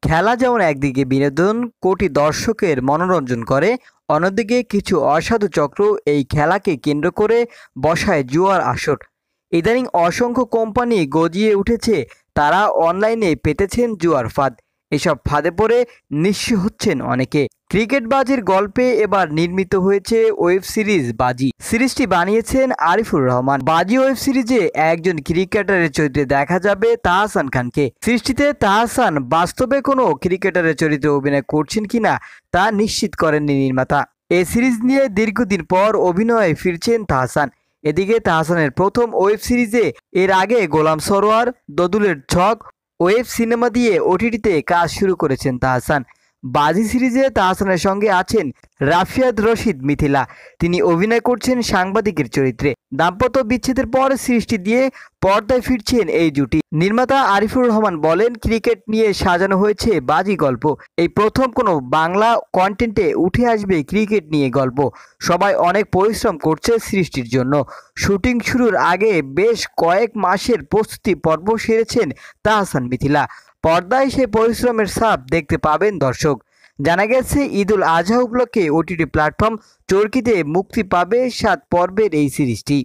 খেলা যেমন একদিকে বিনোদন, কোটি দর্শকের মনোরঞ্জন করে, অন্যদিকে কিছু অসাধু চক্র এই খেলাকে কেন্দ্র করে বসায় জুয়ার আসর। ইদানিং অসংখ্য কোম্পানি গজিয়ে উঠেছে, তারা অনলাইনে পেতেছেন জুয়ার ফাঁদ। এসব ফাঁদে পড়ে নিঃস্ব হচ্ছেন অনেকে। ক্রিকেট বাজির গল্পে এবার নির্মিত হয়েছে ওয়েব সিরিজ বাজি। সিরিজটি বানিয়েছেন আরিফুর রহমান। বাজি ওয়েব সিরিজে একজন ক্রিকেটারের চরিত্রে দেখা যাবে তাহসান খানকে। সৃষ্টিতে তাহসান বাস্তবে কোনো ক্রিকেটারের চরিত্রে অভিনয় করছেন কিনা তা নিশ্চিত করেননি নির্মাতা। এই সিরিজ নিয়ে দীর্ঘদিন পর অভিনয়ে ফিরছেন তাহসান। এদিকে তাহসানের প্রথম ওয়েব সিরিজে এর আগে গোলাম সরোয়ার, দোদুলের ছক ওয়েব সিনেমা দিয়ে ওটিটিতে কাজ শুরু করেছেন তাহসান। বাজি সিরিজে তাহসানের সঙ্গে আছেন রাফিয়াত রশিদ মিথিলা। তিনি অভিনয় করছেন সাংবাদিকের চরিত্রে। দাম্পত্য বিচ্ছেদের পর সৃষ্টি দিয়ে পর্দায় ফিরছেন এই জুটি। নির্মাতা আরিফুর রহমান বলেন, ক্রিকেট নিয়ে সাজানো হয়েছে বাজি গল্প। এই প্রথম কোনো বাংলা কন্টেন্টে উঠে আসবে ক্রিকেট নিয়ে গল্প। সবাই অনেক পরিশ্রম করছে সৃষ্টির জন্য। শুটিং শুরুর আগে বেশ কয়েক মাসের প্রস্তুতি পর্ব সেরেছেন তাহসান মিথিলা। পর্দায় সে পরিশ্রমের ছাপ দেখতে পাবেন দর্শক। জানা গেছে, ঈদুল আজহা উপলক্ষে ওটিটি প্ল্যাটফর্ম চরকিতে মুক্তি পাবে 7 পর্বের এই সিরিজটি।